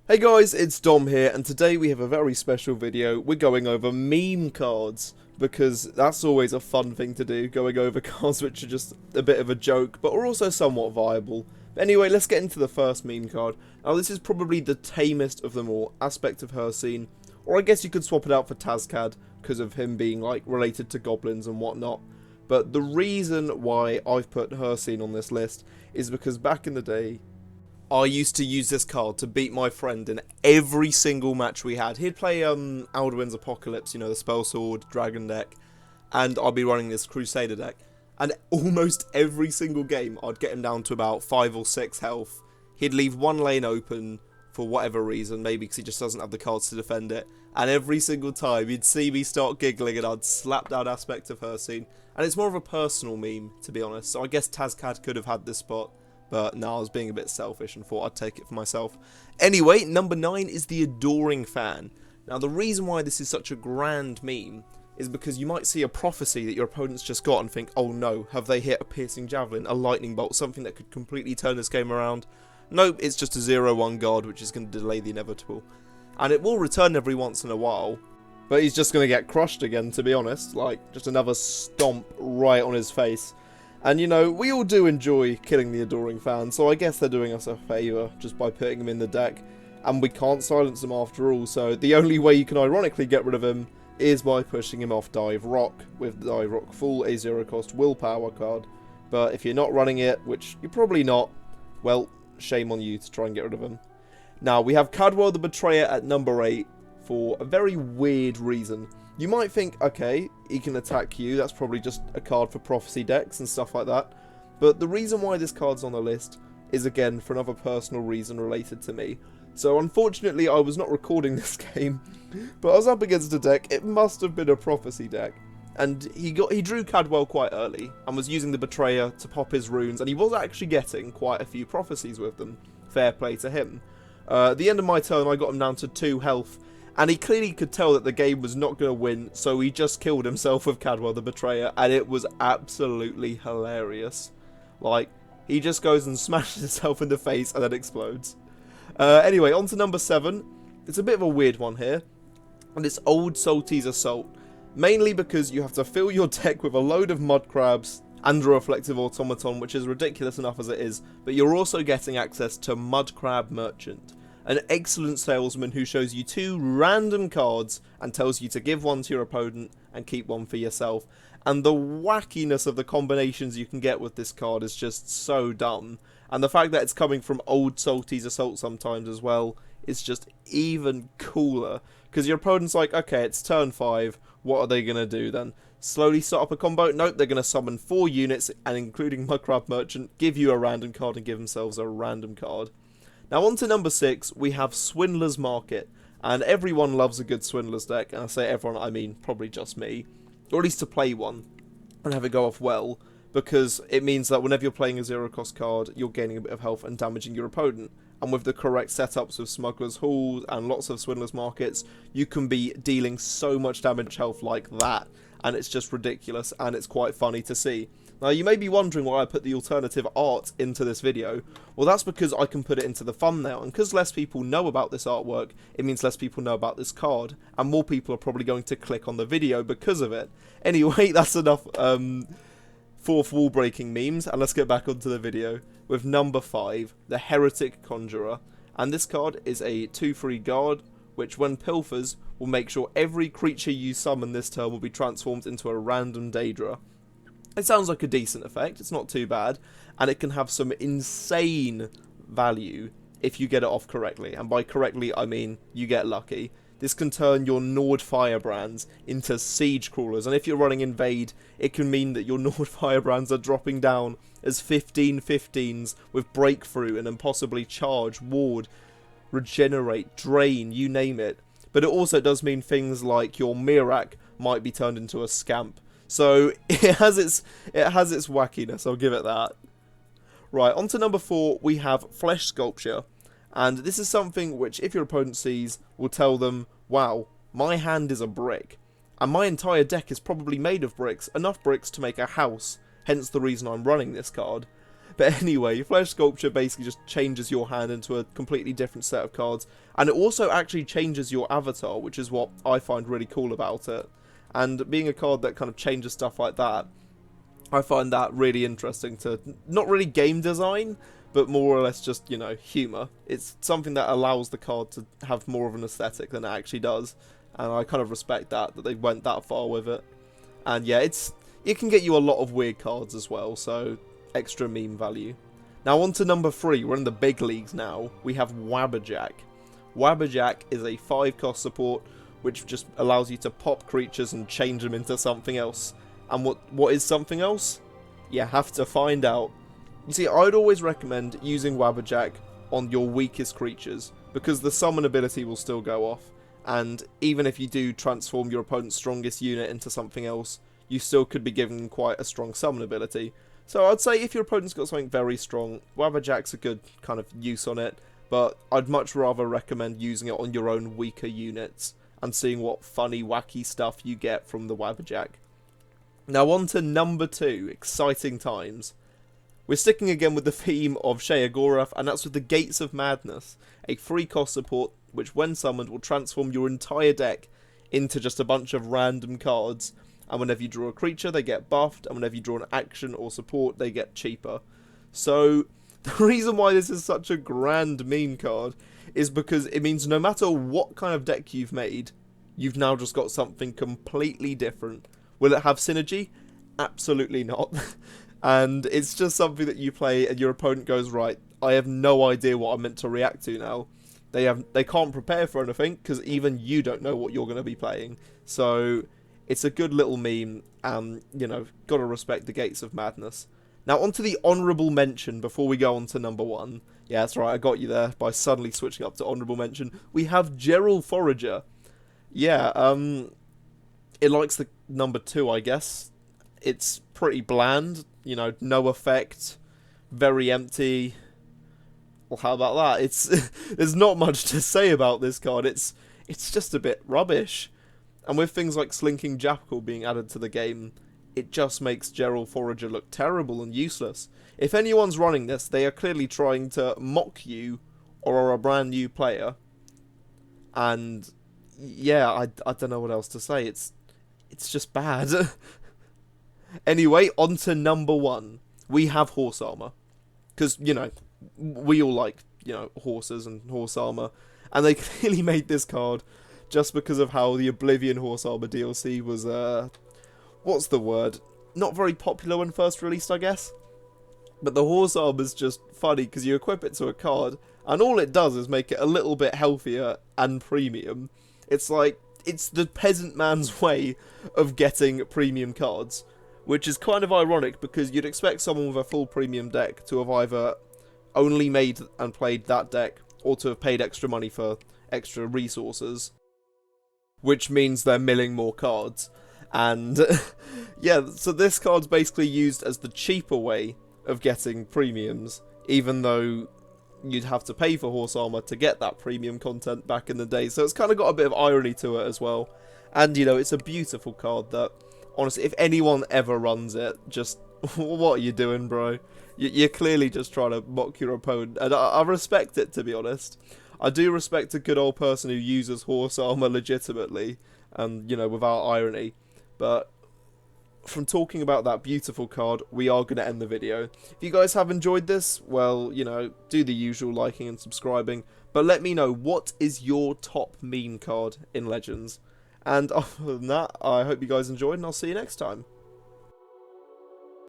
Hey guys, it's Dom here, and today we have a very special video. We're going over meme cards, because that's always a fun thing to do, going over cards which are just a bit of a joke, but are also somewhat viable. But anyway, let's get into the first meme card. Now this is probably the tamest of them all, Aspect of Hersine, or I guess you could swap it out for Tazcad, because of him being like related to goblins and whatnot. But the reason why I've put Hersine on this list is because back in the day, I used to use this card to beat my friend in every single match we had. He'd play Alduin's Apocalypse, you know, the Spell Sword, Dragon deck, and I'd be running this Crusader deck. And almost every single game, I'd get him down to about 5 or 6 health. He'd leave one lane open for whatever reason, maybe because he just doesn't have the cards to defend it. And every single time, he'd see me start giggling and I'd slap down Aspect of Hersine. And it's more of a personal meme, to be honest, so I guess Tazcad could have had this spot. But no, I was being a bit selfish and thought I'd take it for myself. Anyway, number 9 is the Adoring Fan. Now, the reason why this is such a grand meme is because you might see a prophecy that your opponent's just got and think, oh no, have they hit a piercing javelin, a lightning bolt, something that could completely turn this game around? Nope, it's just a 0-1 guard which is going to delay the inevitable. And it will return every once in a while, but he's just going to get crushed again, to be honest. Like, just another stomp right on his face. And, you know, we all do enjoy killing the Adoring Fan, so I guess they're doing us a favour just by putting him in the deck. And we can't silence him after all, so the only way you can ironically get rid of him is by pushing him off Dive Rock, with Dive Rock full, a 0-cost willpower card. But if you're not running it, which you're probably not, well, shame on you to try and get rid of him. Now, we have Cadwell the Betrayer at number 8 for a very weird reason. You might think, okay, he can attack you, that's probably just a card for prophecy decks and stuff like that. But the reason why this card's on the list is, again, for another personal reason related to me. So unfortunately, I was not recording this game, but I was up against a deck, it must have been a prophecy deck. And he drew Cadwell quite early, and was using the Betrayer to pop his runes, and he was actually getting quite a few prophecies with them. Fair play to him. At the end of my turn, I got him down to 2 health, and he clearly could tell that the game was not going to win, so he just killed himself with Cadwell the Betrayer, and it was absolutely hilarious. Like, he just goes and smashes himself in the face and then explodes. Anyway, on to number 7. It's a bit of a weird one here, and it's Old Salty's Assault. Mainly because you have to fill your deck with a load of mud crabs and a reflective automaton, which is ridiculous enough as it is, but you're also getting access to Mud Crab Merchant, an excellent salesman who shows you 2 random cards and tells you to give one to your opponent and keep one for yourself. And the wackiness of the combinations you can get with this card is just so dumb. And the fact that it's coming from Old Salty's Assault sometimes as well is just even cooler. Because your opponent's like, okay, it's turn 5, what are they going to do then? Slowly start up a combo? Nope, they're going to summon 4 units, and including Mudcrab Merchant, give you a random card and give themselves a random card. Now on to number 6, we have Swindlers Market, and everyone loves a good Swindlers deck, and I say everyone, I mean probably just me, or at least to play one, and have it go off well, because it means that whenever you're playing a 0-cost card, you're gaining a bit of health and damaging your opponent, and with the correct setups with Smuggler's Hall and lots of Swindlers Markets, you can be dealing so much damage health like that, and it's just ridiculous, and it's quite funny to see. Now, you may be wondering why I put the alternative art into this video. Well, that's because I can put it into the thumbnail, and because less people know about this artwork, it means less people know about this card, and more people are probably going to click on the video because of it. Anyway, that's enough fourth wall breaking memes, and let's get back onto the video with number 5, the Heretic Conjurer. And this card is a 2/3 guard, which when pilfers will make sure every creature you summon this turn will be transformed into a random Daedra. It sounds like a decent effect, it's not too bad, and it can have some insane value if you get it off correctly, and by correctly I mean you get lucky. This can turn your Nord Firebrands into Siege Crawlers, and if you're running Invade, it can mean that your Nord Firebrands are dropping down as 15/15s with Breakthrough and then possibly Charge, Ward, Regenerate, Drain, you name it. But it also does mean things like your Mirak might be turned into a Scamp. So it has its wackiness, I'll give it that. Right, on to number 4, we have Flesh Sculpture. And this is something which, if your opponent sees, will tell them, wow, my hand is a brick. And my entire deck is probably made of bricks, enough bricks to make a house, hence the reason I'm running this card. But anyway, Flesh Sculpture basically just changes your hand into a completely different set of cards. And it also actually changes your avatar, which is what I find really cool about it. And being a card that kind of changes stuff like that, I find that really interesting to, not really game design, but more or less just, you know, humour. It's something that allows the card to have more of an aesthetic than it actually does. And I kind of respect that they went that far with it. And yeah, it can get you a lot of weird cards as well, so extra meme value. Now on to number 3, we're in the big leagues now. We have Wabba Jack. Wabba Jack is a 5-cost support, which just allows you to pop creatures and change them into something else. And what is something else? You have to find out. You see, I'd always recommend using Wabba Jack on your weakest creatures, because the summon ability will still go off, and even if you do transform your opponent's strongest unit into something else, you still could be given quite a strong summon ability. So I'd say if your opponent's got something very strong, Wabba Jack's a good kind of use on it, but I'd much rather recommend using it on your own weaker units, and seeing what funny, wacky stuff you get from the Wabba Jack. Now on to number 2, exciting times. We're sticking again with the theme of Sheogorath, and that's with the Gates of Madness, a 3-cost support which when summoned will transform your entire deck into just a bunch of random cards, and whenever you draw a creature they get buffed, and whenever you draw an action or support they get cheaper. So the reason why this is such a grand meme card is because it means no matter what kind of deck you've made, you've now just got something completely different. Will it have synergy? Absolutely not. And it's just something that you play and your opponent goes, right, I have no idea what I'm meant to react to now. They can't prepare for anything because even you don't know what you're going to be playing. So it's a good little meme, and you know, gotta respect the Gates of Madness. Now onto the honourable mention before we go on to number 1. Yeah, that's right, I got you there by suddenly switching up to honourable mention. We have Gerald Forager. Yeah, it likes the number 2, I guess. It's pretty bland, you know, no effect, very empty. Well, how about that? There's not much to say about this card. It's just a bit rubbish. And with things like Slinking Jackal being added to the game, it just makes Gerald Forager look terrible and useless. If anyone's running this, they are clearly trying to mock you or are a brand new player. And yeah, I don't know what else to say. It's just bad. Anyway, on to number 1. We have Horse Armor. Because, you know, we all like, you know, horses and horse armor. And they clearly made this card just because of how the Oblivion Horse Armor DLC was, what's the word? Not very popular when first released, I guess. But the Horse Armor's just funny because you equip it to a card, and all it does is make it a little bit healthier and premium. It's like, it's the peasant man's way of getting premium cards, which is kind of ironic because you'd expect someone with a full premium deck to have either only made and played that deck, or to have paid extra money for extra resources, which means they're milling more cards. And yeah, so this card's basically used as the cheaper way of getting premiums, even though you'd have to pay for Horse Armor to get that premium content back in the day. So it's kind of got a bit of irony to it as well. And you know, it's a beautiful card that, honestly, if anyone ever runs it, just, what are you doing, bro? You're clearly just trying to mock your opponent, and I respect it, to be honest. I do respect a good old person who uses Horse Armor legitimately, and, you know, without irony. But from talking about that beautiful card, we are going to end the video. If you guys have enjoyed this, well, you know, do the usual liking and subscribing. But let me know, what is your top meme card in Legends? And other than that, I hope you guys enjoyed, and I'll see you next time.